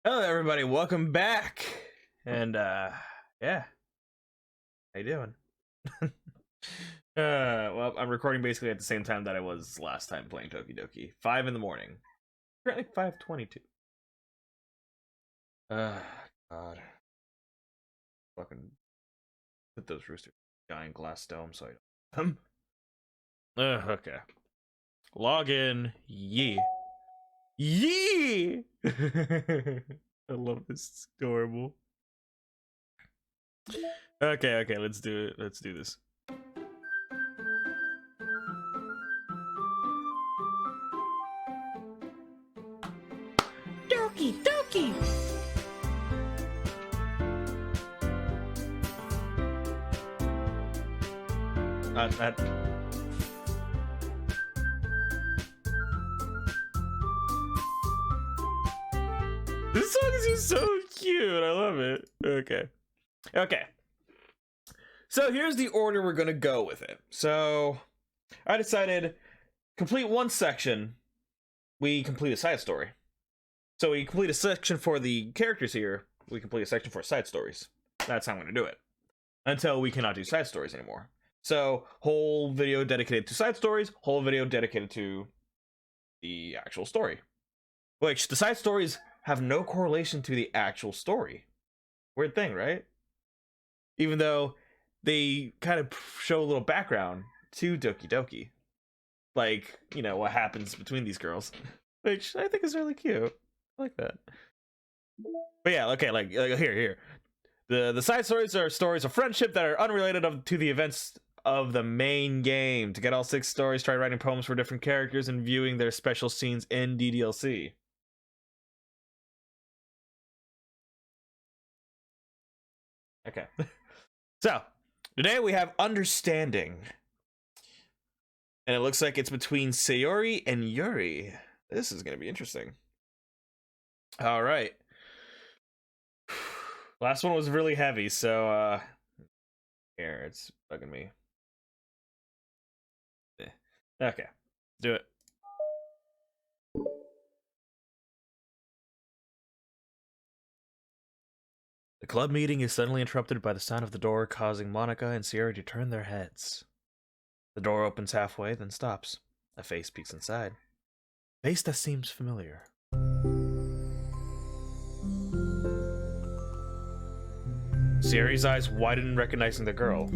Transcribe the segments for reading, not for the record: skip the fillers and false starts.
Hello everybody, welcome back. And yeah. How you doing? Well, I'm recording basically at the same time that I was last time playing Doki Doki. 5 in the morning. Currently 5:22. God. Fucking put those roosters in a giant glass dome so I don't okay. Log in. Yee. Yee! I love this. It's adorable. Okay, let's do it. Let's do this. Doki Doki! That. This song is just so cute. I love it. Okay. So here's the order we're gonna go with it. So I decided complete one section, we complete a side story. So we complete a section for the characters here, we complete a section for side stories. That's how I'm gonna do it. Until we cannot do side stories anymore. So whole video dedicated to side stories, whole video dedicated to the actual story. Which the side stories have no correlation to the actual story. Weird thing, right? Even though they kind of show a little background to Doki Doki. Like, you know, what happens between these girls. Which I think is really cute. I like that. But yeah, okay, like here. The side stories are stories of friendship that are unrelated to the events of the main game. To get all 6 stories, try writing poems for different characters and viewing their special scenes in DDLC. Okay. So, today we have Understanding. And it looks like it's between Sayori and Yuri. This is going to be interesting. All right. Last one was really heavy, so here, it's bugging me. Okay, do it. The club meeting is suddenly interrupted by the sound of the door, causing Monica and Sierra to turn their heads. The door opens halfway, then stops. A face peeks inside. A face that seems familiar. Sierra's eyes widen, recognizing the girl.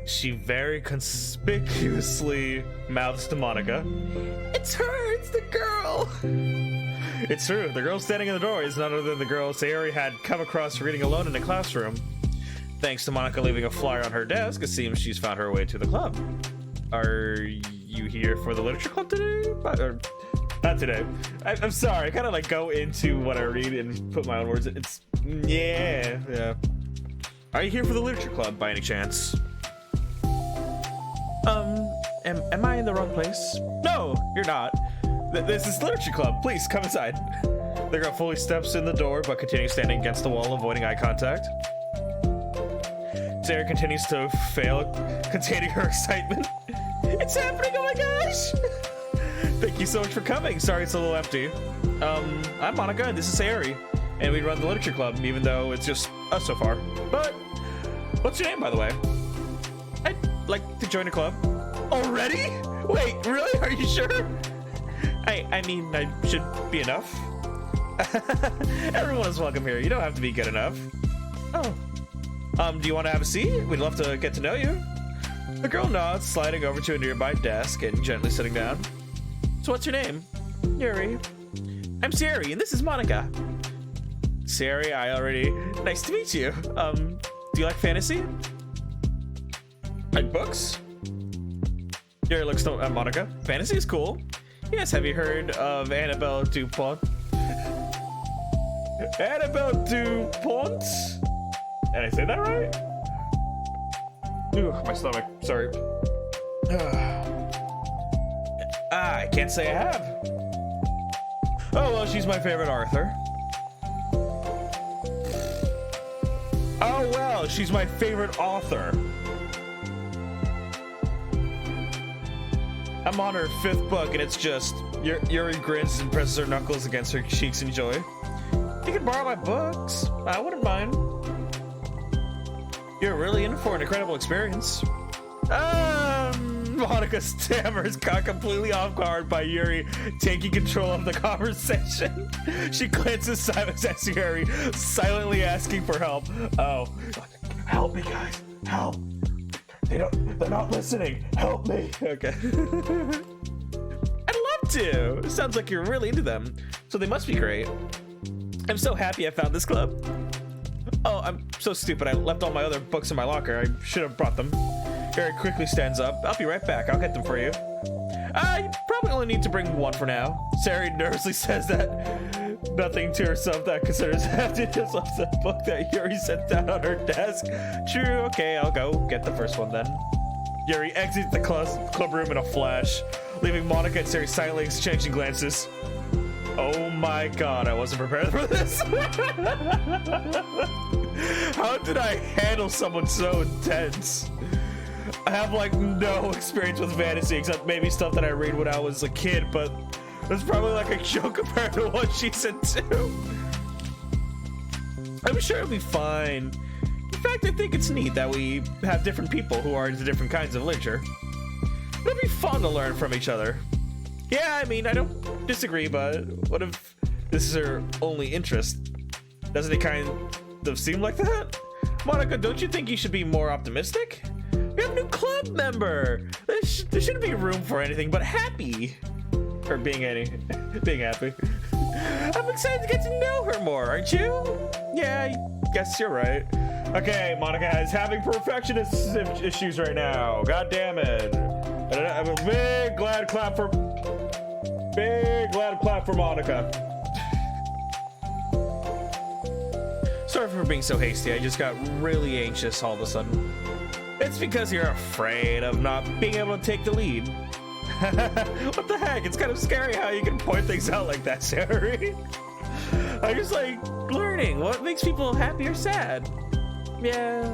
She very conspicuously mouths to Monica, "It's her! It's the girl!" It's true. The girl standing in the door is none other than the girl Sayori had come across reading alone in the classroom. Thanks to Monica leaving a flyer on her desk, it seems she's found her way to the club. Are you here for the literature club today? Or, not today. I'm sorry. I kind of like go into what I read and put my own words in. It's yeah. Are you here for the literature club by any chance? Am I in the wrong place? No, you're not. This is literature club. Please come inside. The girl fully steps in the door, but continues standing against the wall, avoiding eye contact. Sarah continues to fail, containing her excitement. It's happening! Oh my gosh! Thank you so much for coming. Sorry it's a little empty. I'm Monica, and this is Sayori, and we run the literature club, even though it's just us so far. But what's your name, by the way? I'd like to join a club. Already? Wait, really? Are you sure? I mean, I should be enough. Everyone is welcome here. You don't have to be good enough. Oh. Do you want to have a seat? We'd love to get to know you. The girl nods, sliding over to a nearby desk and gently sitting down. So what's your name? Yuri. I'm Sayori, and this is Monica. Sayori, nice to meet you. Do you like fantasy? Like books? Yuri looks at Monica. Fantasy is cool. Yes, have you heard of Annabelle Dupont? Annabelle Dupont? Did I say that right? Ooh, my stomach. Sorry. I can't say I have. Oh, well, she's my favorite author. Oh, well, she's my favorite author. I'm on her 5th book, and it's just Yuri grins and presses her knuckles against her cheeks in joy. You can borrow my books. I wouldn't mind. You're really in for an incredible experience. Monica stammers, caught completely off guard by Yuri taking control of the conversation. She glances sideways at Yuri, silently asking for help. Oh, help me, guys! Help! They're not listening. Help me. Okay. I'd love to. It sounds like you're really into them, so they must be great. I'm so happy I found this club. Oh, I'm so stupid. I left all my other books in my locker. I should have brought them. Yuri quickly stands up. I'll be right back. I'll get them for you. You probably only need to bring one for now. Sari nervously says that nothing to herself that considers having just lost the book that Yuri set down on her desk. True, okay, I'll go get the first one then. Yuri exits the club room in a flash, leaving Monica and Sari silently exchanging glances. Oh my god, I wasn't prepared for this. How did I handle someone so intense? I have like no experience with fantasy except maybe stuff that I read when I was a kid, but it's probably like a joke compared to what she's into. I'm sure it'll be fine. In fact, I think it's neat that we have different people who are into different kinds of literature. It'll be fun to learn from each other. Yeah, I mean, I don't disagree, but what if this is her only interest? Doesn't it kind of seem like that? Monica, don't you think you should be more optimistic? We have a new club member. There shouldn't be room for anything but happy. Or being happy. I'm excited to get to know her more, aren't you? Yeah, I guess you're right. Okay, Monica is having perfectionist issues right now. God damn it. And I have a big glad clap for Monica. Sorry for being so hasty. I just got really anxious all of a sudden. It's because you're afraid of not being able to take the lead. What the heck? It's kind of scary how you can point things out like that, Sari. I just like learning what makes people happy or sad. Yeah.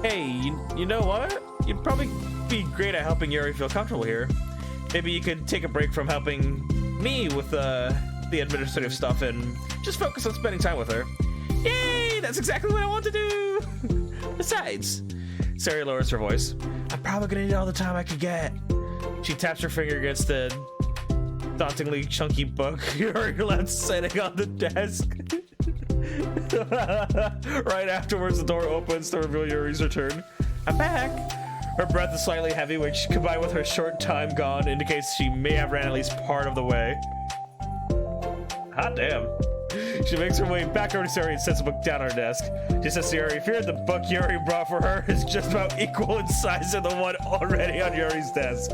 Hey, you know what? You'd probably be great at helping Yuri feel comfortable here. Maybe you could take a break from helping me with the administrative stuff and just focus on spending time with her. Yay! That's exactly what I want to do! Besides, Sari lowers her voice. I'm probably gonna need all the time I could get. She taps her finger against the dauntingly chunky book Yuri left sitting on the desk. Right afterwards, the door opens to reveal Yuri's return. I'm back. Her breath is slightly heavy, which combined with her short time gone indicates she may have ran at least part of the way. Hot damn. She makes her way back over to Sari and sets the book down on her desk. She says to Yuri, fear the book Yuri brought for her is just about equal in size to the one already on Yuri's desk.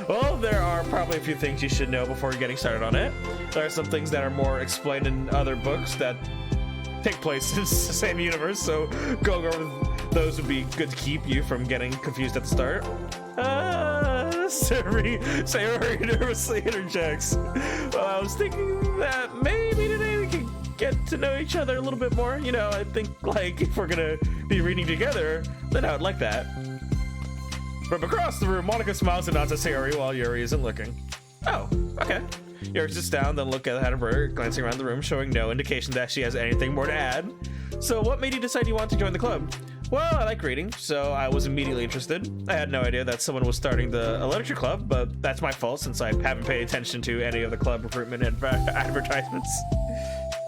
Well, there are probably a few things you should know before getting started on it. There are some things that are more explained in other books that take place in the same universe, so going over those would be good to keep you from getting confused at the start. Sari nervously interjects. Well, I was thinking that maybe today we could get to know each other a little bit more. You know, I think like if we're gonna be reading together, then I would like that. From across the room, Monica smiles and nods at Sari while Yuri isn't looking. Oh, okay. Yuri sits down, then looks at her, glancing around the room, showing no indication that she has anything more to add. So what made you decide you want to join the club? Well, I like reading, so I was immediately interested. I had no idea that someone was starting a literature club, but that's my fault since I haven't paid attention to any of the club recruitment advertisements.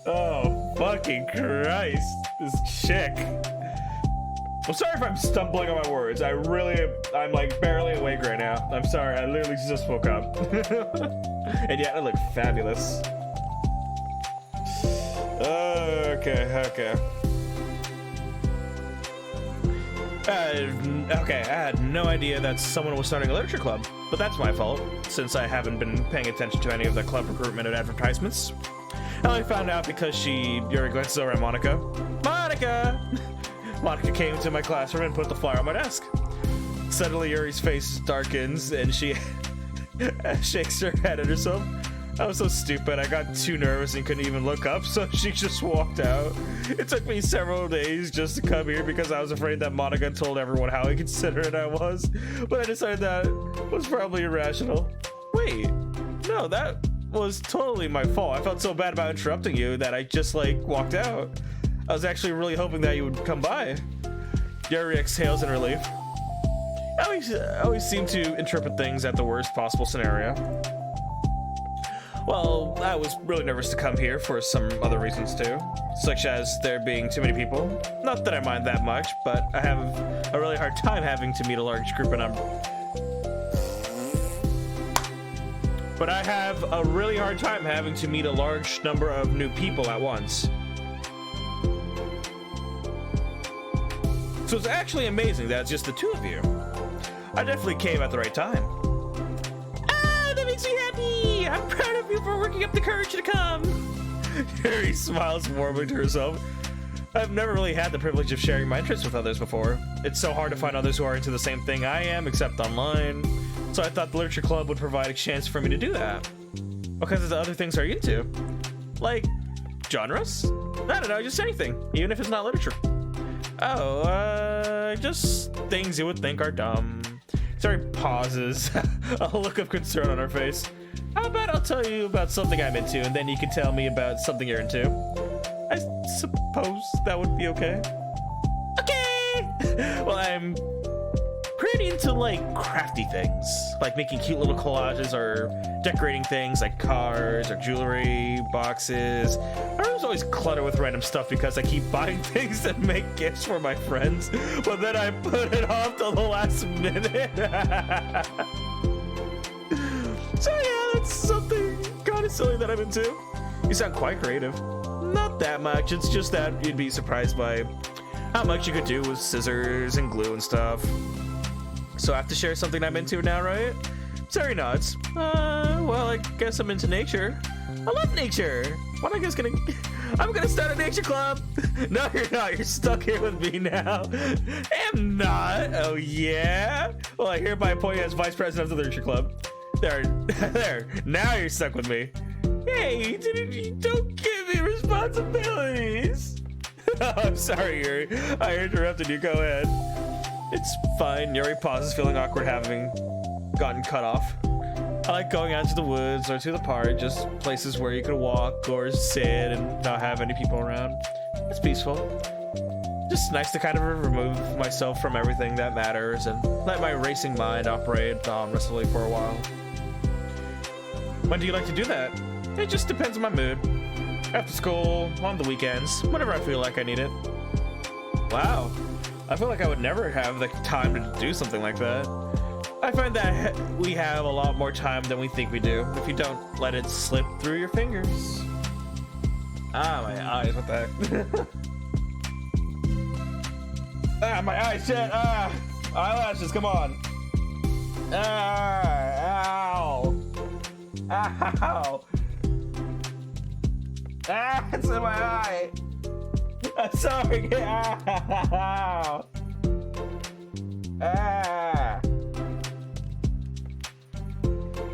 Oh, fucking Christ. This chick. I'm sorry if I'm stumbling on my words. I'm like barely awake right now. I'm sorry, I literally just woke up. And yet I look fabulous. Okay. I had no idea that someone was starting a literature club, but that's my fault, since I haven't been paying attention to any of the club recruitment and advertisements. I only found out because Yuri glances over at Monica. Monica! Monica came to my classroom and put the flyer on my desk. Suddenly, Yuri's face darkens and she shakes her head at herself. I was so stupid, I got too nervous and couldn't even look up, so she just walked out. It took me several days just to come here because I was afraid that Monica told everyone how inconsiderate I was, but I decided that was probably irrational. Wait, no, that was totally my fault. I felt so bad about interrupting you that I just like walked out. I was actually really hoping that you would come by. Yuri exhales in relief. I always seem to interpret things at the worst possible scenario. Well, I was really nervous to come here for some other reasons too, such as there being too many people. Not that I mind that much, but I have a really hard time having to meet a large group of number. But I have a really hard time having to meet a large number of new people at once. So it's actually amazing that it's just the two of you. I definitely came at the right time. Ah, that makes me happy! I'm proud of you for working up the courage to come. Harry smiles warmly to herself. I've never really had the privilege of sharing my interests with others before. It's so hard to find others who are into the same thing I am, except online. So I thought the literature club would provide a chance for me to do that. What kinds of other things are you into? Like, genres? I don't know, just anything, even if it's not literature. Oh, just things you would think are dumb. Sorry, pauses. A look of concern on her face. How about I'll tell you about something I'm into, and then you can tell me about something you're into? I suppose that would be okay. Okay! Well, I'm pretty into, like, crafty things. Like making cute little collages or decorating things like cars or jewelry, boxes. My room's always cluttered with random stuff because I keep buying things that make gifts for my friends, but then I put it off till the last minute. So yeah, that's something kind of silly that I'm into. You sound quite creative. Not that much, it's just that you'd be surprised by how much you could do with scissors and glue and stuff. So I have to share something I'm into now, right? Sorry, nods. Well, I guess I'm into nature. I love nature. What am I just gonna... I'm gonna start a nature club. No, you're not. You're stuck here with me now. I'm not. Oh, yeah? Well, I hereby appoint you as vice president of the nature club. There. There. Now you're stuck with me. Hey, don't give me responsibilities. Oh, I'm sorry, Yuri. I interrupted you. Go ahead. It's fine. Yuri pauses, feeling awkward having gotten cut off. I like going out to the woods or to the park, just places where you could walk or sit and not have any people around. It's peaceful. Just nice to kind of remove myself from everything that matters and let my racing mind operate restfully for a while. When do you like to do that? It just depends on my mood. After school, on the weekends, whenever I feel like I need it. Wow. I feel like I would never have the time to do something like that. I find that we have a lot more time than we think we do if you don't let it slip through your fingers. Ah, my eyes, what the heck? Ah, my eyes, shit, ah! Eyelashes, come on! Ah, ow! Ow! Ah, it's in my eye! I'm sorry, ow! Ah!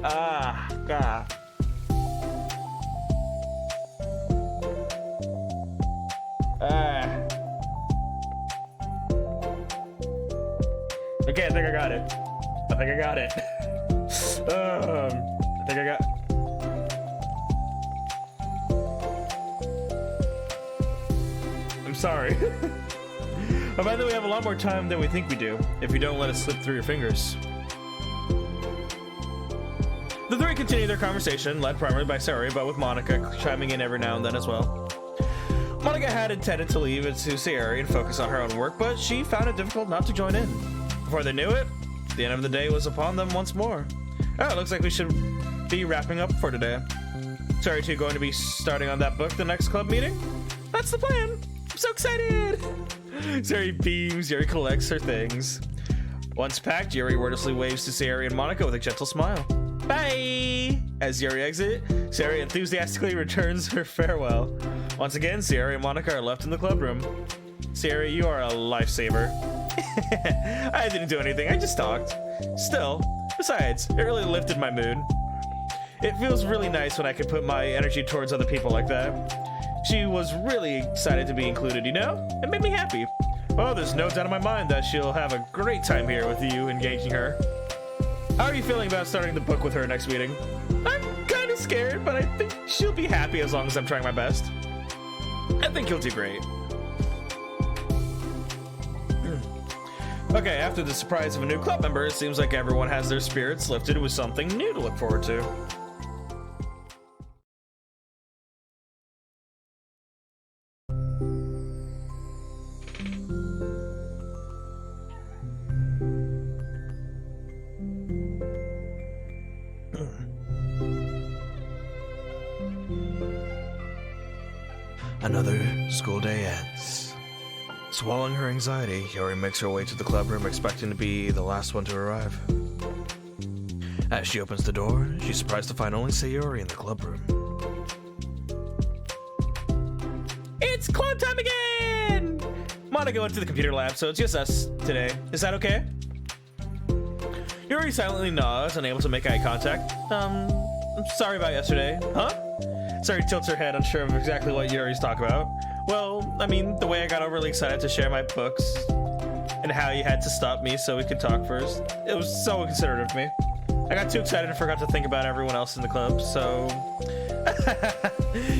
Ah, God. Ah. Okay, I think I got it. I think I got it. I think I got... I'm sorry. I find that we have a lot more time than we think we do, if you don't let it slip through your fingers. The three continue their conversation, led primarily by Sari, but with Monica chiming in every now and then as well. Monica had intended to leave it to Sari and focus on her own work, but she found it difficult not to join in. Before they knew it, the end of the day was upon them once more. Oh, it looks like we should be wrapping up for today. Sari too going to be starting on that book the next club meeting? That's the plan! I'm so excited! Sari beams, Yuri collects her things. Once packed, Yuri wordlessly waves to Sari and Monica with a gentle smile. Bye! As Yuri exits, Sari enthusiastically returns her farewell. Once again, Sari and Monica are left in the club room. Sari, you are a lifesaver. I didn't do anything, I just talked. Still, besides, it really lifted my mood. It feels really nice when I can put my energy towards other people like that. She was really excited to be included, you know? It made me happy. Oh, there's no doubt in my mind that she'll have a great time here with you engaging her. How are you feeling about starting the book with her next meeting? I'm kind of scared, but I think she'll be happy as long as I'm trying my best. I think you'll do great. Okay, after the surprise of a new club member, it seems like everyone has their spirits lifted with something new to look forward to. Another school day ends. Swallowing her anxiety, Yuri makes her way to the club room, expecting to be the last one to arrive. As she opens the door, she's surprised to find only Sayuri in the club room. It's club time again! Monica went to the computer lab, so it's just us today. Is that okay? Yuri silently nods, unable to make eye contact. I'm sorry about yesterday. Huh? Sayuri tilts her head, unsure of exactly what Yuri's talking about. Well, I mean, the way I got overly excited to share my books and how you had to stop me so we could talk first. It was so inconsiderate of me. I got too excited and forgot to think about everyone else in the club, so...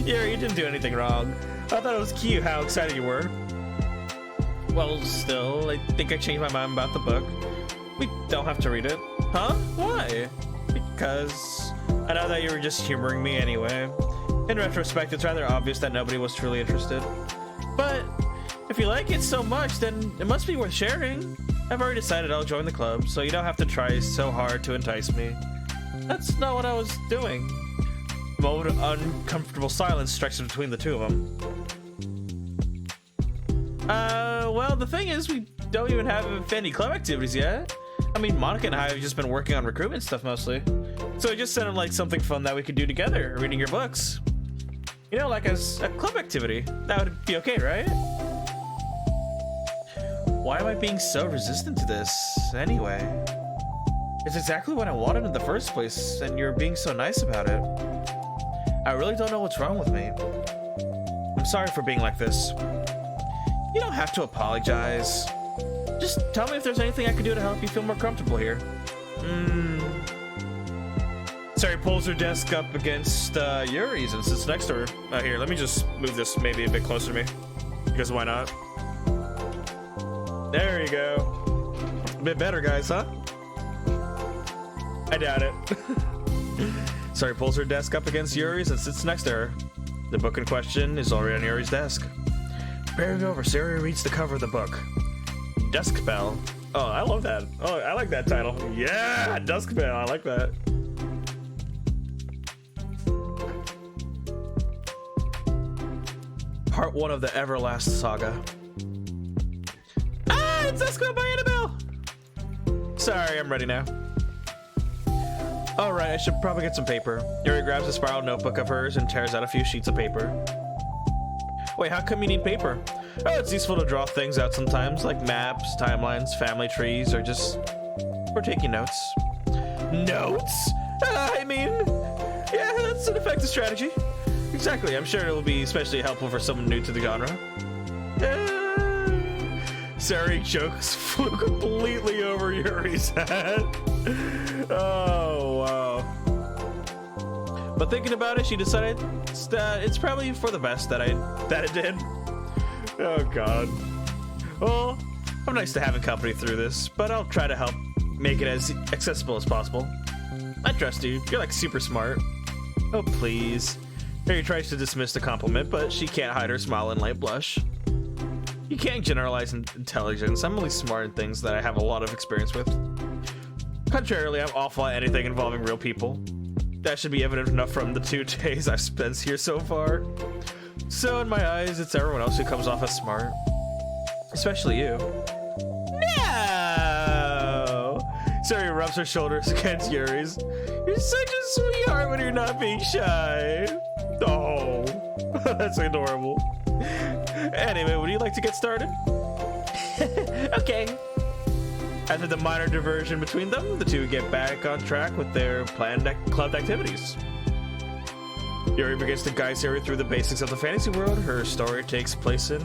Yuri, you didn't do anything wrong. I thought it was cute how excited you were. Well, still, I think I changed my mind about the book. We don't have to read it. Huh? Why? Because I know that you were just humoring me anyway. In retrospect, it's rather obvious that nobody was truly interested. But if you like it so much, then it must be worth sharing. I've already decided I'll join the club, so you don't have to try so hard to entice me. That's not what I was doing. A moment of uncomfortable silence stretches between the two of them. Well, the thing is, we don't even have any club activities yet. I mean, Monica and I have just been working on recruitment stuff mostly. So it just sounded like something fun that we could do together, reading your books. You know, like as a club activity. That would be okay, right? Why am I being so resistant to this, anyway? It's exactly what I wanted in the first place, and you're being so nice about it. I really don't know what's wrong with me. I'm sorry for being like this. You don't have to apologize. Just tell me if there's anything I can do to help you feel more comfortable here. Sayuri pulls her desk up against Yuri's and sits next to her. Here, let me just move this maybe a bit closer to me. Because why not? There you go. A bit better, guys, huh? I doubt it. Sayuri pulls her desk up against Yuri's and sits next to her. The book in question is already on Yuri's desk. Bearing over, Sayuri reads the cover of the book. Dusk Bell. Oh, I love that. Oh, I like that title. Yeah, Dusk Bell. I like that. Part 1 of the Everlast Saga. Ah, it's Dusk Bell by Annabelle! Sorry, I'm ready now. Alright, I should probably get some paper. Yuri grabs a spiral notebook of hers and tears out a few sheets of paper. Wait, how come you need paper? Oh, it's useful to draw things out sometimes, like maps, timelines, family trees, or just... for taking notes. Notes? I mean... yeah, that's an effective strategy. Exactly, I'm sure it will be especially helpful for someone new to the genre. Sayuri jokes flew completely over Yuri's head. Oh, wow. But thinking about it, she decided that it's probably for the best that it did. Oh, God. Well, I'm nice to have a company through this, but I'll try to help make it as accessible as possible. I trust you. You're like super smart. Oh, please. Harry tries to dismiss the compliment, but she can't hide her smile and light blush. You can't generalize intelligence. I'm only smart in things that I have a lot of experience with. Contrarily, I'm awful at anything involving real people. That should be evident enough from the 2 days I've spent here so far. So in my eyes, it's everyone else who comes off as smart. Especially you. No! Sayuri rubs her shoulders against Yuri's. You're such a sweetheart when you're not being shy. Oh, that's adorable. Anyway, would you like to get started? Okay. After the minor diversion between them, the two get back on track with their planned club activities. Yuri begins to guide Sayuri through the basics of the fantasy world her story takes place in.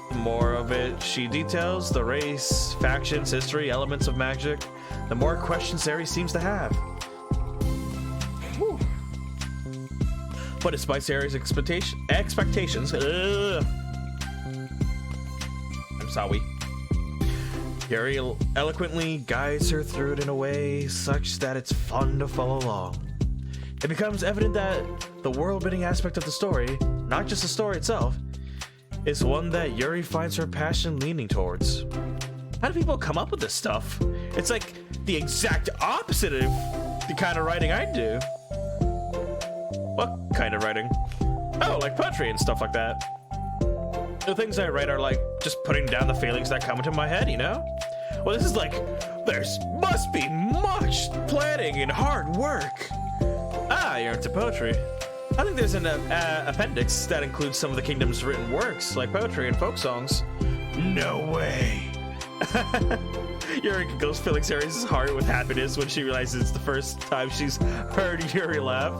The more of it she details, the race, factions, history, elements of magic, the more questions Sayuri seems to have. Whew. But despite Sary's expectations, I'm sorry. Yuri eloquently guides her through it in a way such that it's fun to follow along. It becomes evident that the world-building aspect of the story, not just the story itself, is one that Yuri finds her passion leaning towards. How do people come up with this stuff? It's like the exact opposite of the kind of writing I do. What kind of writing? Oh, like poetry and stuff like that. The things I write are like just putting down the feelings that come into my head, you know? Well, this is like, must be much planning and hard work. Ah, you're into poetry. I think there's an appendix that includes some of the kingdom's written works, like poetry and folk songs. No way. Yuri goes filling Sary's heart with happiness when she realizes it's the first time she's heard Yuri laugh.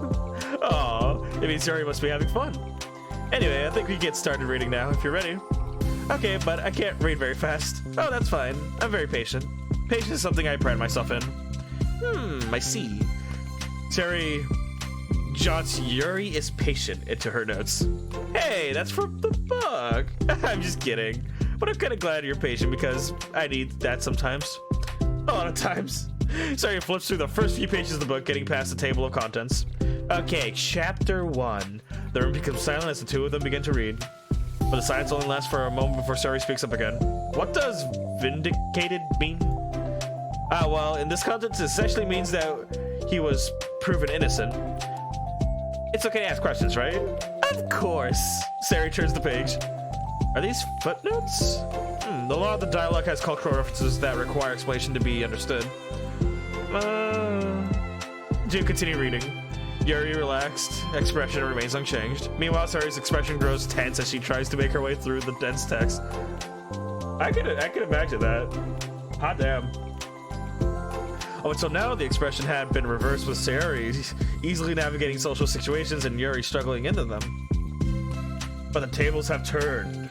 Aw, it means Yuri must be having fun. Anyway, I think we can get started reading now, if you're ready. Okay, but I can't read very fast. Oh, that's fine. I'm very patient. Patience is something I pride myself in. I see. Sari jaunts Yuri is patient into her notes. Hey, that's from the book. I'm just kidding. But I'm kind of glad you're patient because I need that sometimes. A lot of times. Sari flips through the first few pages of the book, getting past the table of contents. Okay, chapter 1. The room becomes silent as the two of them begin to read. But the silence only lasts for a moment before Sari speaks up again. What does vindicated mean? Well, in this context, it essentially means that he was proven innocent. It's okay to ask questions, right? Of course. Sari turns the page. Are these footnotes? A lot of the dialogue has cultural references that require explanation to be understood. Do continue reading. Yuri relaxed expression remains unchanged. Meanwhile, Sari's expression grows tense as she tries to make her way through the dense text. I could imagine that. Hot damn. Oh, until now the expression had been reversed with Sari easily navigating social situations and Yuri struggling into them. But the tables have turned.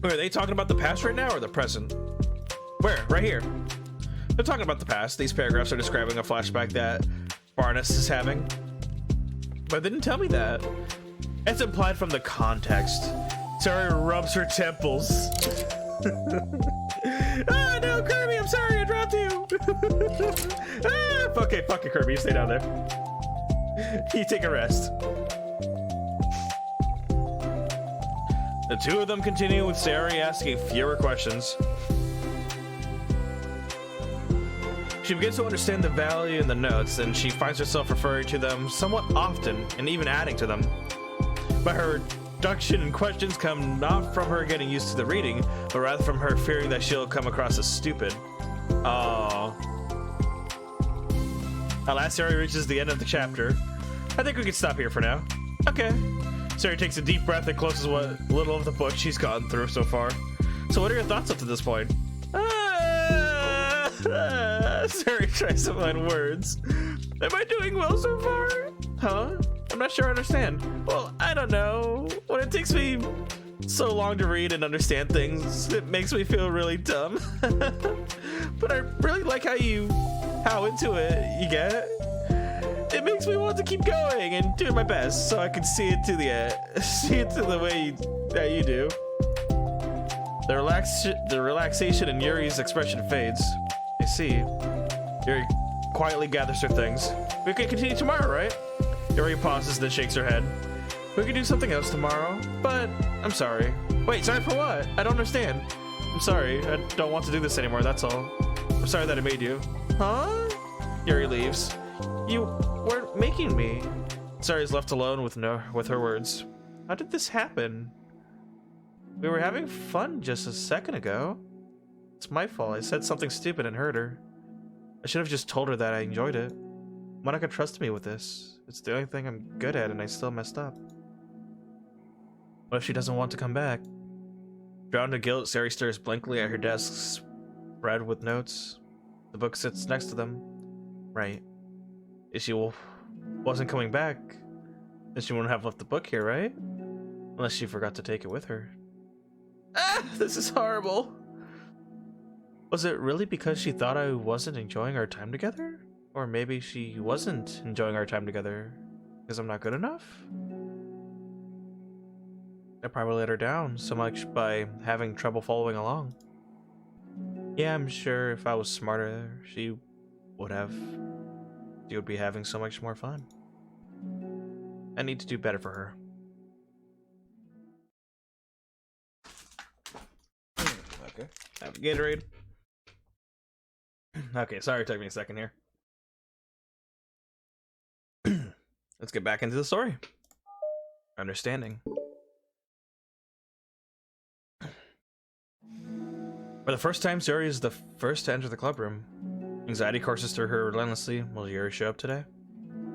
Wait, are they talking about the past right now or the present? Where? Right here. They're talking about the past. These paragraphs are describing a flashback that Barnes is having. But they didn't tell me that. It's implied from the context. Sari rubs her temples. Ah, no, Kirby, I'm sorry, I dropped you. Okay, fuck it, Kirby, you stay down there. You take a rest. The two of them continue with Sari asking fewer questions. She begins to understand the value in the notes, and she finds herself referring to them somewhat often and even adding to them. But her reduction in questions come not from her getting used to the reading, but rather from her fearing that she'll come across as stupid. Oh. At last, Sari reaches the end of the chapter. I think we can stop here for now. Okay. Sari takes a deep breath and closes what little of the book she's gotten through so far. So what are your thoughts up to this point? Sari tries to find words. Am I doing well so far? Huh? I'm not sure I understand. Well, I don't know. When it takes me so long to read and understand things, it makes me feel really dumb. But I really like how into it you get. It makes me want to keep going and doing my best so I can see it to the way that you do. The relaxation in Yuri's expression fades. I see. Yuri quietly gathers her things. We can continue tomorrow, right? Yuri pauses, then shakes her head. We can do something else tomorrow, but I'm sorry. Wait, sorry for what? I don't understand. I'm sorry. I don't want to do this anymore, that's all. I'm sorry that I made you. Huh? Yuri leaves. You weren't making me. Sari is left alone with her words. How did this happen? We were having fun just a second ago. It's my fault. I said something stupid and hurt her. I should have just told her that I enjoyed it. Why not trust me with this? It's the only thing I'm good at and I still messed up. What if she doesn't want to come back? Drowned in guilt, Sari stares blankly at her desk spread with notes. The book sits next to them. Right. If she wasn't coming back, then she wouldn't have left the book here, right? Unless she forgot to take it with her. Ah, this is horrible. Was it really because she thought I wasn't enjoying our time together? Or maybe she wasn't enjoying our time together because I'm not good enough? I probably let her down so much by having trouble following along. Yeah, I'm sure if I was smarter, she would be having so much more fun. I need to do better for her. Okay. Have a Gatorade. Okay, sorry it took me a second here. Let's get back into the story. Understanding. For the first time, Yuri is the first to enter the club room. Anxiety courses through her relentlessly. Will Yuri show up today?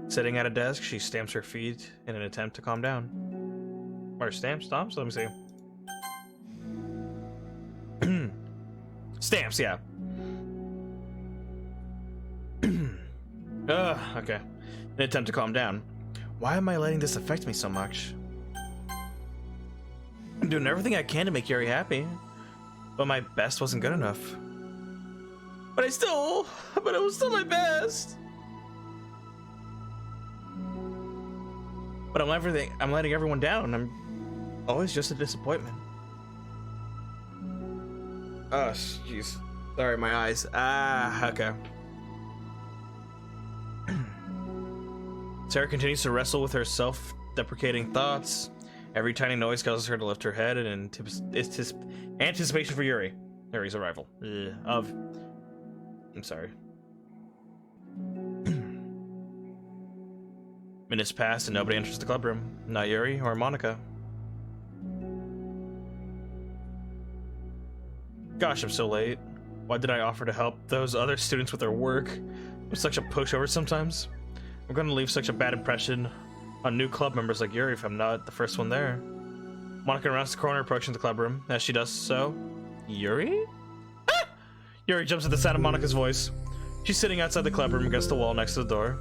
Sitting at a desk, she stamps her feet in an attempt to calm down. Or stamps? Let me see. Stamps, yeah. Okay. An attempt to calm down. Why am I letting this affect me so much? I'm doing everything I can to make Yuri happy, but my best wasn't good enough. But it was still my best. But I'm letting everyone down. I'm always just a disappointment. Oh, jeez. Sorry, my eyes. Okay. Sarah continues to wrestle with her self-deprecating thoughts. Every tiny noise causes her to lift her head in anticipation for Yuri's arrival. I'm sorry. Minutes pass and nobody enters the club room. Not Yuri or Monica. Gosh, I'm so late. Why did I offer to help those other students with their work? I'm such a pushover sometimes. I'm gonna leave such a bad impression on new club members like Yuri if I'm not the first one there. Monica rounds the corner, approaching the club room. As she does so, Yuri? Ah! Yuri jumps at the sound of Monica's voice. She's sitting outside the club room against the wall next to the door.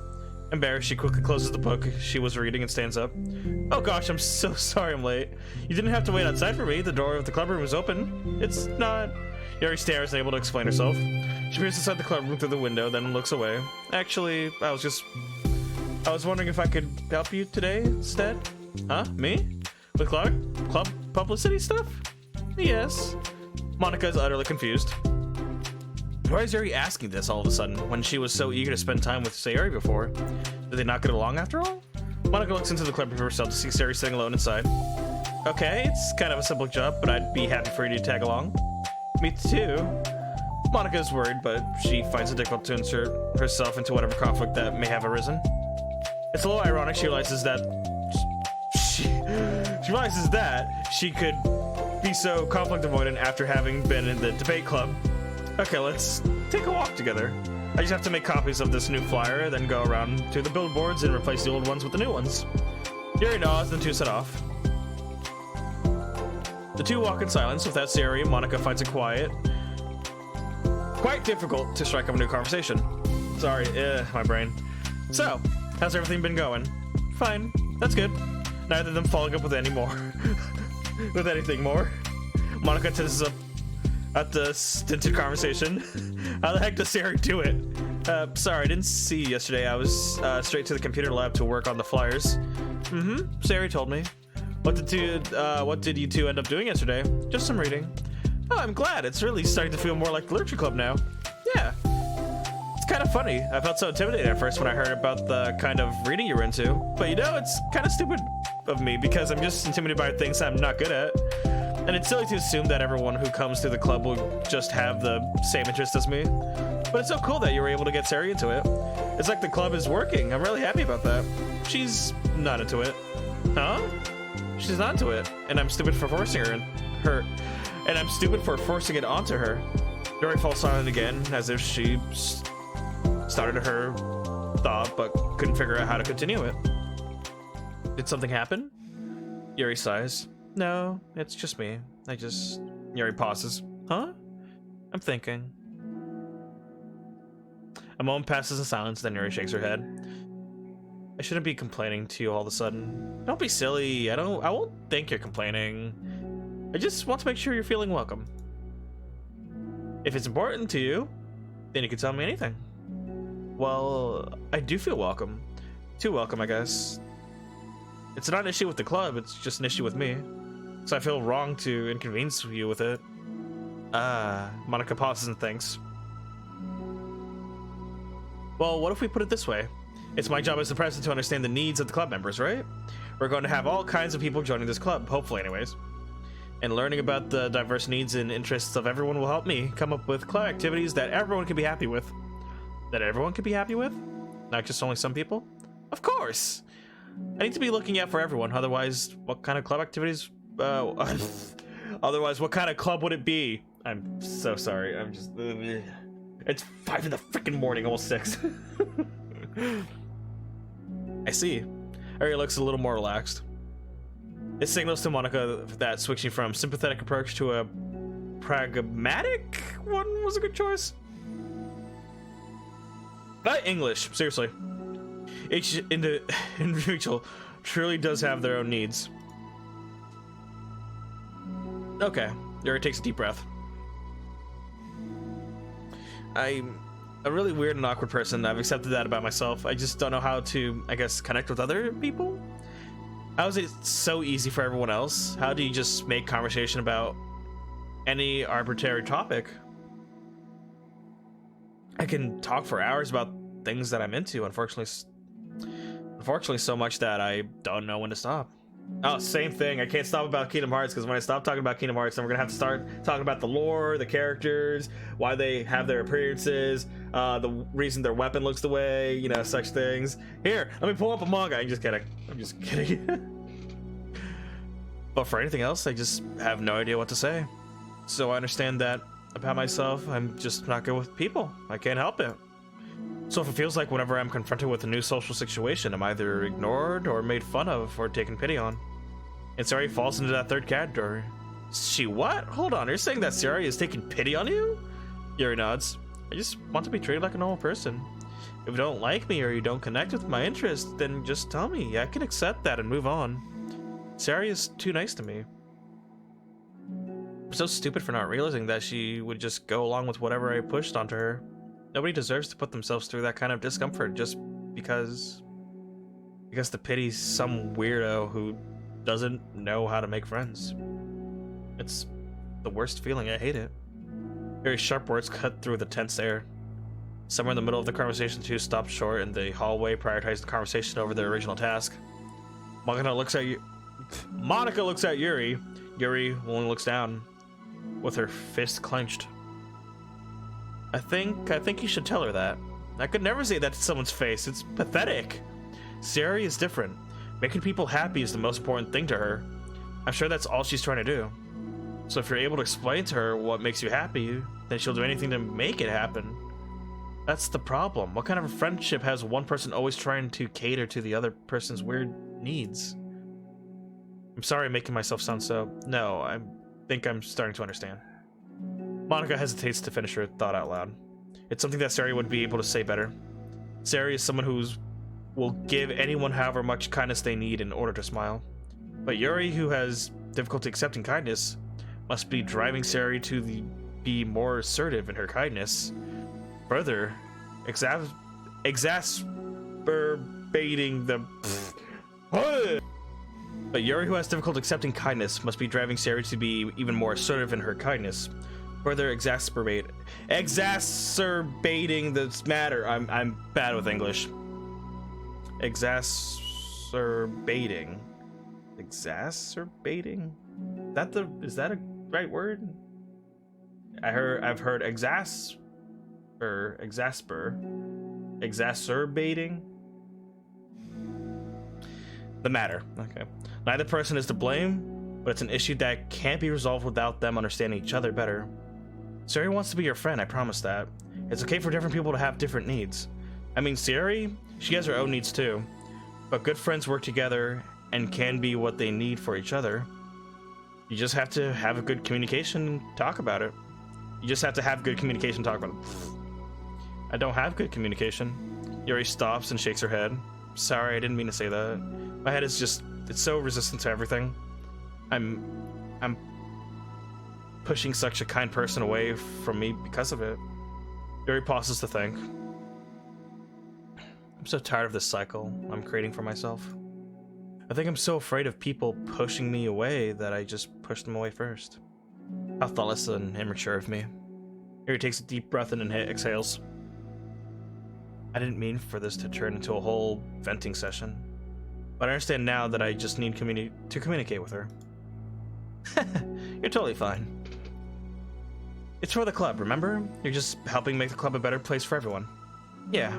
Embarrassed, she quickly closes the book she was reading and stands up. Oh gosh, I'm so sorry I'm late. You didn't have to wait outside for me. The door of the club room is open. It's not... Yuri stares, unable to explain herself. She peers inside the club room through the window, then looks away. Actually, I was wondering if I could help you today instead. Huh? Me? With club publicity stuff? Yes. Monica is utterly confused. Why is Yuri asking this all of a sudden, when she was so eager to spend time with Sayuri before? Did they not get along after all? Monica looks into the club room herself to see Sayuri sitting alone inside. Okay, it's kind of a simple job, but I'd be happy for you to tag along. Me too. Monica is worried, but she finds it difficult to insert herself into whatever conflict that may have arisen. It's a little ironic she realizes that she could be so conflict avoidant after having been in the debate club. Okay, let's take a walk together. I just have to make copies of this new flyer, then go around to the billboards and replace the old ones with the new ones. Yuri nods, and the two set off. The two walk in silence. Without Sayuri, Monica finds it quite difficult to strike up a new conversation. Sorry, my brain. So, how's everything been going? Fine, that's good. Neither of them following up with anything more. Monica tenses up at the stinted conversation. How the heck does Sayuri do it? Sorry, I didn't see you yesterday. I was straight to the computer lab to work on the flyers. Sayuri told me. What did you two end up doing yesterday? Just some reading. Oh, I'm glad. It's really starting to feel more like the literature club now. Yeah. It's kind of funny. I felt so intimidated at first when I heard about the kind of reading you were into. But you know, it's kind of stupid of me because I'm just intimidated by things I'm not good at. And it's silly to assume that everyone who comes to the club will just have the same interest as me. But it's so cool that you were able to get Sayuri into it. It's like the club is working. I'm really happy about that. She's not into it. Huh? She's not into it, and I'm stupid for forcing and I'm stupid for forcing it onto her. Yuri falls silent again, as if she started her thought, but couldn't figure out how to continue it. Did something happen? Yuri sighs. No, it's just me. Yuri pauses. Huh? I'm thinking. A moment passes in silence, then Yuri shakes her head. I shouldn't be complaining to you all of a sudden. Don't be silly. I won't think you're complaining. I just want to make sure you're feeling welcome. If it's important to you, then you can tell me anything. Well, I do feel welcome. Too welcome, I guess. It's not an issue with the club, it's just an issue with me. So I feel wrong to inconvenience you with it. Monica pauses and thinks. Well, what if we put it this way? It's my job as the president to understand the needs of the club members, right? We're going to have all kinds of people joining this club, hopefully anyways. And learning about the diverse needs and interests of everyone will help me come up with club activities that everyone can be happy with. That everyone can be happy with? Not just only some people? Of course! I need to be looking out for everyone, otherwise what kind of club activities... otherwise what kind of club would it be? I'm so sorry, I'm just... It's 5 in the freaking morning, almost 6. I see. Ari looks a little more relaxed. It signals to Monica that switching from sympathetic approach to a pragmatic one was a good choice. But English, seriously. Each individual truly does have their own needs. Okay, Yuri takes a deep breath. I'm a really weird and awkward person. I've accepted that about myself. I just don't know how to, I guess, connect with other people? How is it so easy for everyone else? How do you just make conversation about any arbitrary topic? I can talk for hours about things that I'm into, unfortunately so much that I don't know when to stop. Oh, same thing. I can't stop about Kingdom Hearts, because when I stop talking about Kingdom Hearts, then we're gonna have to start talking about the lore, the characters, why they have their appearances, the reason their weapon looks the way, you know, such things. Here, let me pull up a manga. I'm just kidding. But for anything else, I just have no idea what to say. So I understand that about myself, I'm just not good with people. I can't help it. So if it feels like whenever I'm confronted with a new social situation, I'm either ignored or made fun of or taken pity on. And Sari falls into that third category. She what? Hold on, you're saying that Sari is taking pity on you? Yuri nods. I just want to be treated like a normal person. If you don't like me or you don't connect with my interests, then just tell me. I can accept that and move on. Sari is too nice to me. I'm so stupid for not realizing that she would just go along with whatever I pushed onto her. Nobody deserves to put themselves through that kind of discomfort just because the pity's some weirdo who doesn't know how to make friends. It's the worst feeling. I hate it. Very sharp words cut through the tense air. Somewhere in the middle of the conversation, two stopped short in the hallway, prioritized the conversation over their original task. Monica looks at Yuri. Yuri only looks down, with her fist clenched. I think you should tell her that. I could never say that to someone's face. It's pathetic. Sari is different. Making people happy is the most important thing to her. I'm sure that's all she's trying to do. So if you're able to explain to her what makes you happy, then she'll do anything to make it happen. That's the problem. What kind of a friendship has one person always trying to cater to the other person's weird needs? I'm sorry I'm making myself sound so... No, I think I'm starting to understand. Monica hesitates to finish her thought out loud. It's something that Sari would be able to say better. Sari is someone who will give anyone however much kindness they need in order to smile. But Yuri, who has difficulty accepting kindness, must be driving Sari to be more assertive in her kindness. Further, exacerbating the... But Yuri, who has difficulty accepting kindness, must be driving Sari to be even more assertive in her kindness. Further exacerbating this matter. I'm bad with English. Exacerbating. Is that a right word? I've heard exacerbating the matter. Okay. Neither person is to blame, but it's an issue that can't be resolved without them understanding each other better. Sari wants to be your friend, I promise that. It's okay for different people to have different needs. I mean, Sari, she has her own needs too. But good friends work together and can be what they need for each other. You just have to have a good communication and talk about it. I don't have good communication. Yuri stops and shakes her head. Sorry, I didn't mean to say that. My head is just, it's so resistant to everything. pushing such a kind person away from me because of it. Yuri pauses to think. I'm so tired of this cycle I'm creating for myself. I think I'm so afraid of people pushing me away that I just push them away first. How thoughtless and immature of me. Yuri takes a deep breath in and exhales. I didn't mean for this to turn into a whole venting session, but I understand now that I just need to communicate with her. You're totally fine. It's for the club, remember? You're just helping make the club a better place for everyone. Yeah.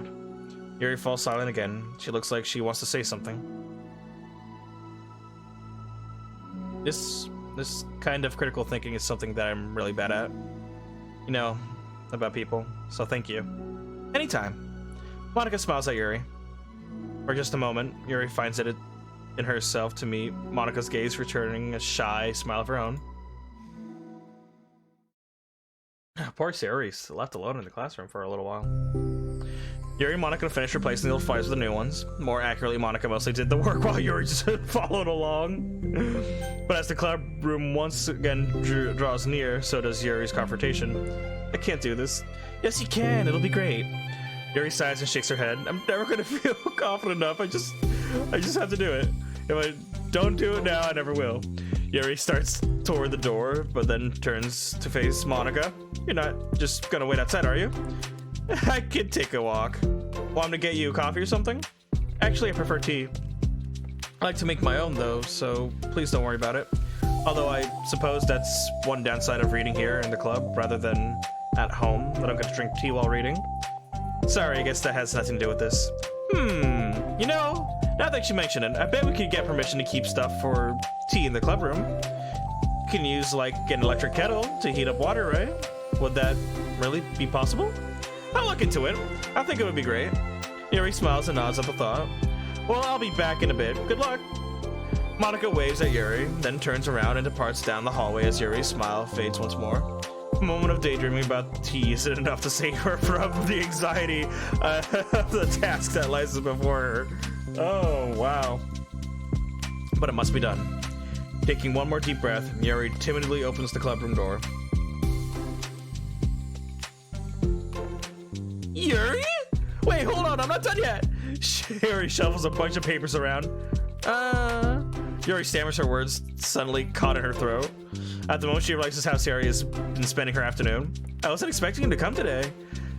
Yuri falls silent again. She looks like she wants to say something. This kind of critical thinking is something that I'm really bad at. You know, about people, so thank you. Anytime. Monika smiles at Yuri. For just a moment, Yuri finds it in herself to meet Monika's gaze, returning a shy smile of her own. Poor Yuri's left alone in the classroom for a little while. Yuri and Monika finished replacing the old flyers with the new ones. More accurately, Monika mostly did the work while Yuri just followed along. But as the club room once again draws near, so does Yuri's confrontation. I can't do this. Yes, you can. It'll be great. Yuri sighs and shakes her head. I'm never gonna feel confident enough. I just have to do it. If I don't do it now, I never will. Yuri starts toward the door, but then turns to face Monika. You're not just gonna wait outside, are you? I could take a walk. Want me to get you a coffee or something? Actually, I prefer tea. I like to make my own though, so please don't worry about it. Although I suppose that's one downside of reading here in the club rather than at home, that I'm going to drink tea while reading. Sorry, I guess that has nothing to do with this. You know, now that you mention it, I bet we could get permission to keep stuff for tea in the club room. You can use like an electric kettle to heat up water, right? Would that really be possible? I'll look into it. I think it would be great. Yuri smiles and nods at the thought. Well, I'll be back in a bit. Good luck. Monika waves at Yuri, then turns around and departs down the hallway as Yuri's smile fades once more. A moment of daydreaming about tea isn't enough to save her from the anxiety of the task that lies before her. Oh, wow. But it must be done. Taking one more deep breath, Yuri timidly opens the clubroom door. Yuri? Wait, hold on, I'm not done yet. Yuri shuffles a bunch of papers around. Yuri stammers her words, suddenly caught in her throat. At the moment, she realizes how Yuri has been spending her afternoon. I wasn't expecting him to come today.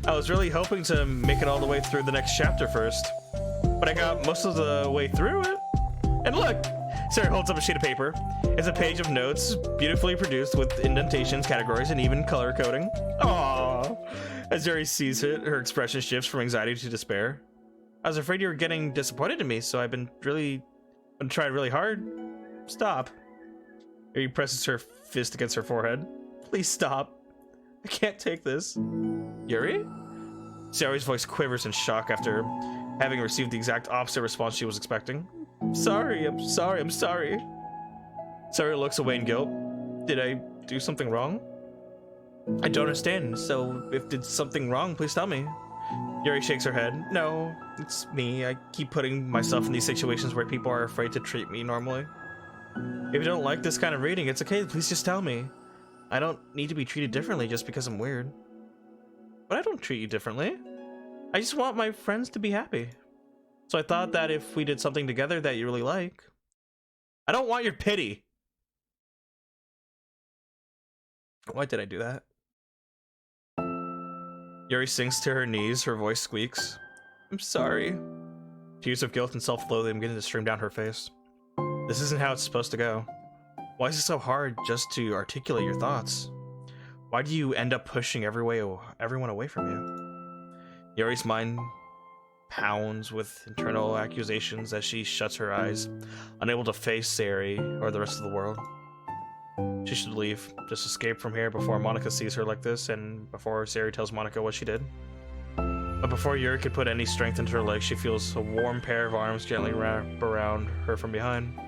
I was really hoping to make it all the way through the next chapter first. But I got most of the way through it. And look! Sarah holds up a sheet of paper. It's a page of notes, beautifully produced with indentations, categories, and even color coding. Aww! As Yuri sees it, her expression shifts from anxiety to despair. I was afraid you were getting disappointed in me, so I've been trying really hard. Stop. Yuri presses her fist against her forehead. Please stop. I can't take this. Yuri? Sayori's voice quivers in shock after having received the exact opposite response she was expecting. I'm sorry. Sayori looks away in guilt. Did I do something wrong? I don't understand, so if did something wrong, please tell me. Yuri shakes her head. No, it's me. I keep putting myself in these situations where people are afraid to treat me normally. If you don't like this kind of reading, it's okay. Please just tell me. I don't need to be treated differently just because I'm weird. But I don't treat you differently. I just want my friends to be happy. So I thought that if we did something together that you really like. I don't want your pity. Why did I do that? Yuri sinks to her knees, her voice squeaks. I'm sorry. Tears of guilt and self-loathing begin to stream down her face. This isn't how it's supposed to go. Why is it so hard just to articulate your thoughts? Why do you end up pushing everyone away from you? Yuri's mind pounds with internal accusations as she shuts her eyes, unable to face Sari or the rest of the world. She should leave, just escape from here before Monika sees her like this and before Sari tells Monika what she did. But before Yuri could put any strength into her legs, she feels a warm pair of arms gently wrap around her from behind.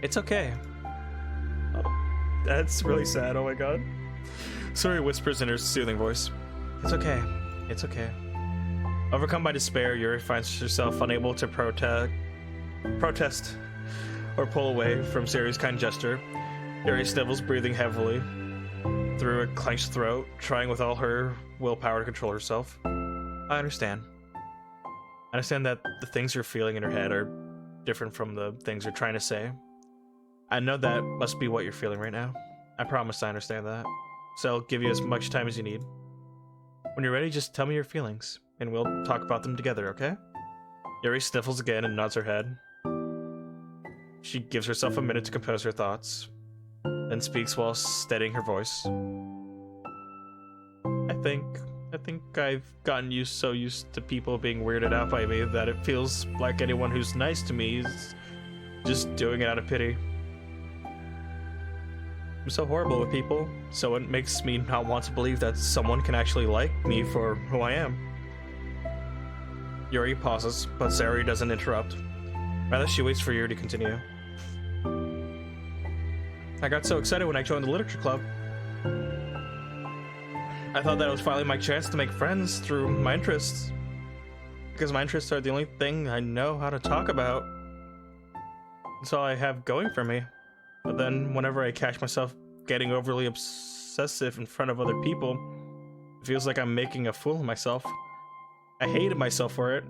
It's okay. Oh, that's really sad, oh my god. Sari whispers in her soothing voice. It's okay. It's okay. Overcome by despair, Yuri finds herself unable to protest or pull away from Sari's kind gesture. Yuri snivels, breathing heavily through a clenched throat, trying with all her willpower to control herself. I understand. I understand that the things you're feeling in your head are different from the things you're trying to say. I know that must be what you're feeling right now. I promise I understand that. So I'll give you as much time as you need. When you're ready, just tell me your feelings, and we'll talk about them together, okay? Yuri sniffles again and nods her head. She gives herself a minute to compose her thoughts, then speaks while steadying her voice. I think I've gotten so used to people being weirded out by me that it feels like anyone who's nice to me is just doing it out of pity. I'm so horrible with people, so it makes me not want to believe that someone can actually like me for who I am. Yuri pauses, but Sayori doesn't interrupt. Rather, she waits for Yuri to continue. I got so excited when I joined the literature club. I thought that it was finally my chance to make friends through my interests. Because my interests are the only thing I know how to talk about. That's all I have going for me. But then, whenever I catch myself getting overly obsessive in front of other people, it feels like I'm making a fool of myself. I hated myself for it.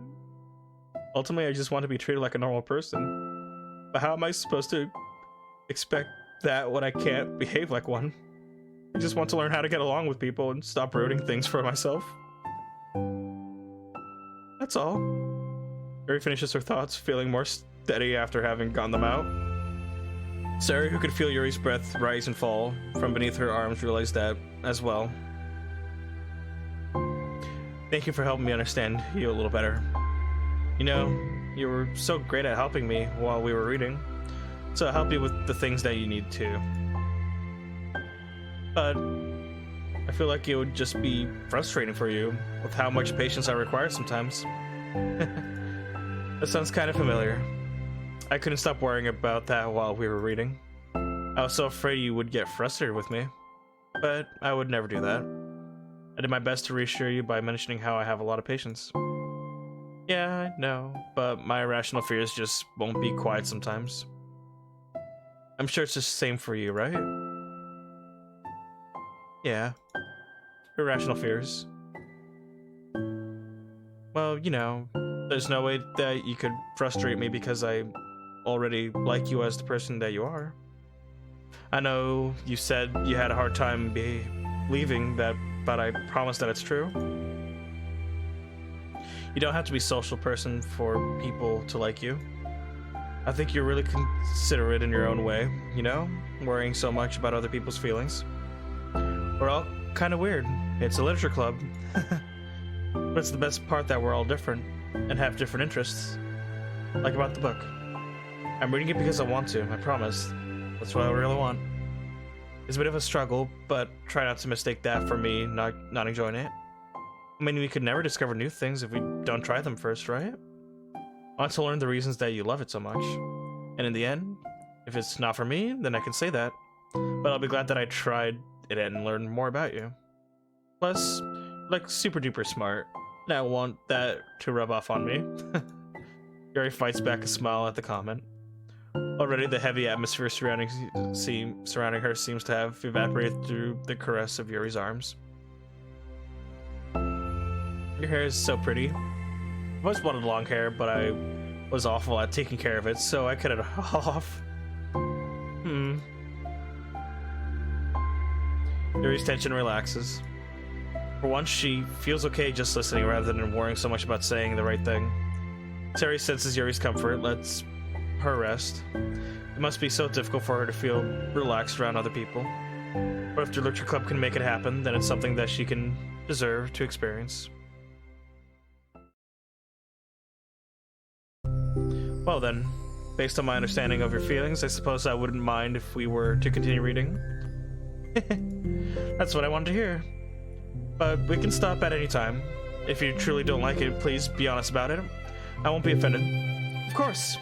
Ultimately, I just want to be treated like a normal person. But how am I supposed to expect that when I can't behave like one? I just want to learn how to get along with people and stop ruining things for myself. That's all. Yuri finishes her thoughts, feeling more steady after having gotten them out. Sayori, who could feel Yuri's breath rise and fall from beneath her arms, realized that as well. Thank you for helping me understand you a little better. You know, you were so great at helping me while we were reading, so I'll help you with the things that you need too. But I feel like it would just be frustrating for you with how much patience I require sometimes. That sounds kind of familiar. I couldn't stop worrying about that while we were reading. I was so afraid you would get frustrated with me, but I would never do that. I did my best to reassure you by mentioning how I have a lot of patience. Yeah, I know, but my irrational fears just won't be quiet sometimes. I'm sure it's the same for you, right? Yeah. Irrational fears. Well, you know, there's no way that you could frustrate me because I already like you as the person that you are. I know you said you had a hard time believing that, but I promise that it's true. You don't have to be a social person for people to like you. I think you're really considerate in your own way, you know? Worrying so much about other people's feelings. We're all kind of weird. It's a literature club. But it's the best part that we're all different and have different interests. Like about the book. I'm reading it because I want to, I promise. That's what I really want. It's a bit of a struggle, but try not to mistake that for me not enjoying it. I mean, we could never discover new things if we don't try them first, right? I want to learn the reasons that you love it so much. And in the end, if it's not for me, then I can say that. But I'll be glad that I tried it and learned more about you. Plus, like, super duper smart. And I want that to rub off on me. Yuri fights back a smile at the comment. Already, the heavy atmosphere surrounding her seems to have evaporated through the caress of Yuri's arms. Your hair is so pretty. I've always wanted long hair, but I was awful at taking care of it, so I cut it off. Yuri's tension relaxes. For once, she feels okay just listening rather than worrying so much about saying the right thing. Sayori senses Yuri's comfort, lets her rest. It must be so difficult for her to feel relaxed around other people. But if the literature club can make it happen, then it's something that she can deserve to experience. Well then, based on my understanding of your feelings, I suppose I wouldn't mind if we were to continue reading. That's what I wanted to hear. But we can stop at any time. If you truly don't like it, please be honest about it. I won't be offended. Of course.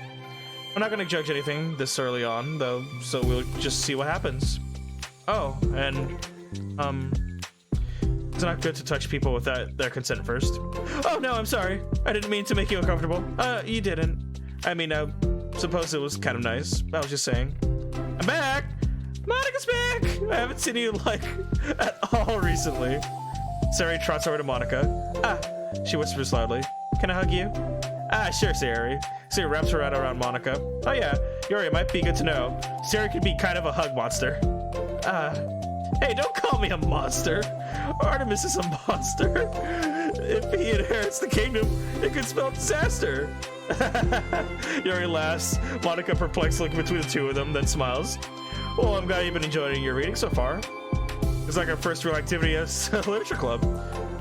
I'm not going to judge anything this early on, though, so we'll just see what happens. Oh, and, it's not good to touch people without their consent first. Oh, no, I'm sorry. I didn't mean to make you uncomfortable. You didn't. I mean, suppose it was kind of nice. I was just saying. I'm back! Come on Monika's back! I haven't seen you, like, at all recently. Sayori trots over to Monika. Ah, she whispers loudly. Can I hug you? Ah, sure, Sayori. Sayori wraps her around Monika. Oh yeah, Yuri, it might be good to know. Sayori could be kind of a hug monster. Hey, don't call me a monster. Artemis is a monster. If he inherits the kingdom, it could spell disaster. Yuri laughs. Monika perplexed looking between the two of them, then smiles. Well, I'm glad you've been enjoying your reading so far. It's like our first real activity as a literature club.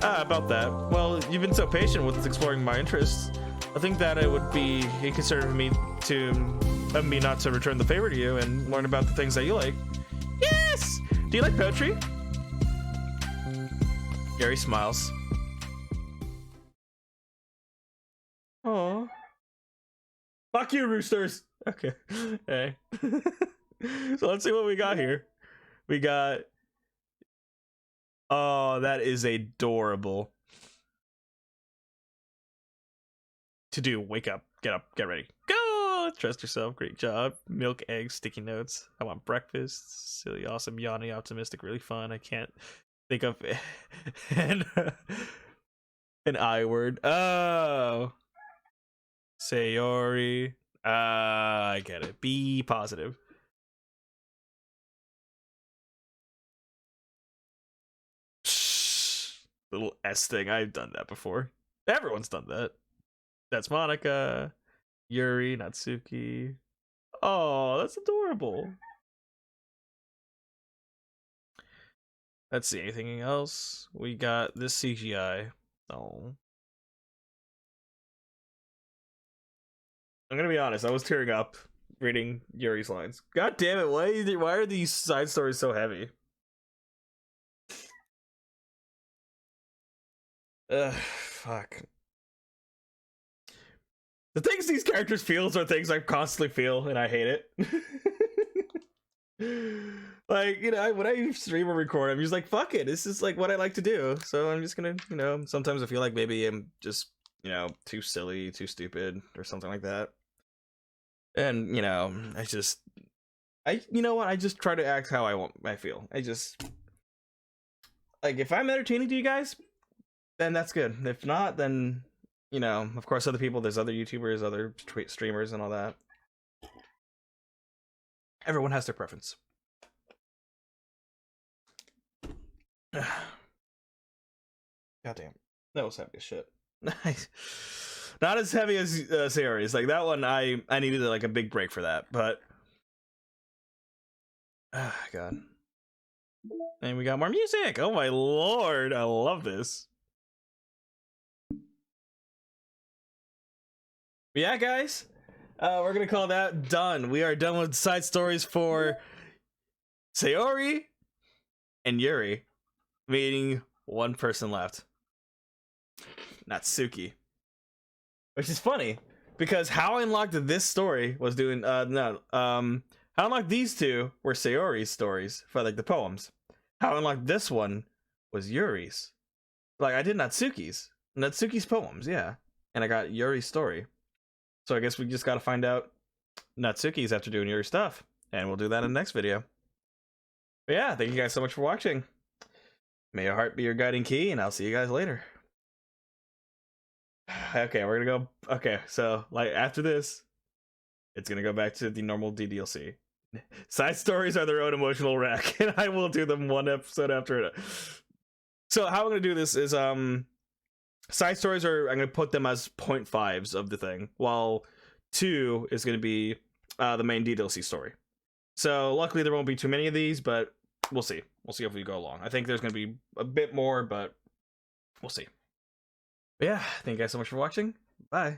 About that. Well, you've been so patient with exploring my interests. I think that it would be inconsiderate of me not to return the favor to you and learn about the things that you like. Yes! Do you like poetry? Yuri smiles. Oh. Fuck you, roosters. Okay. Hey. So let's see what we got here. We got. Oh, that is adorable. To do. Wake up. Get up. Get ready. Go! Trust yourself. Great job. Milk, eggs, sticky notes. I want breakfast. Silly, awesome, yawny, optimistic, really fun. I can't think of an I word. Oh. Sayori. I get it. Be positive. Little S thing. I've done that before. Everyone's done that. That's Monika. Yuri, Natsuki. Oh, that's adorable. Let's see. Anything else? We got this CGI. Oh. I'm gonna be honest. I was tearing up reading Yuri's lines. God damn it! Why are these side stories so heavy? Fuck. The things these characters feel are things I constantly feel, and I hate it. Like, you know, when I stream or record, I'm just like, fuck it. This is like what I like to do. So I'm just gonna, you know, sometimes I feel like maybe I'm just, you know, too silly, too stupid, or something like that. And, you know, you know what? I just try to act how I feel. I just, like, if I'm entertaining to you guys, then that's good. If not, then, you know, of course, other people, there's other YouTubers, other streamers, and all that. Everyone has their preference. Goddamn, that was heavy as shit. Not as heavy as Sayori's. Like that one, I needed like a big break for that, but God. And we got more music. Oh my lord, I love this. But yeah, guys, we're gonna call that done. We are done with side stories for Sayori and Yuri, meaning one person left. Natsuki. Which is funny, because how I unlocked this story was doing, how I unlocked these two were Sayori's stories for, like, the poems. How I unlocked this one was Yuri's. Like, I did Natsuki's poems, yeah. And I got Yuri's story. So I guess we just gotta find out Natsuki's after doing Yuri's stuff. And we'll do that in the next video. But yeah, thank you guys so much for watching. May your heart be your guiding key, and I'll see you guys later. Okay, we're gonna go. Okay, so like after this, it's gonna go back to the normal DDLC. Side stories are their own emotional wreck, and I will do them one episode after it. So how I'm gonna do this is side stories I'm gonna put them as 0.5s of the thing, while 2 is gonna be the main DDLC story. So luckily there won't be too many of these, but we'll see. We'll see if we go along. I think there's gonna be a bit more, but we'll see. But yeah, thank you guys so much for watching. Bye.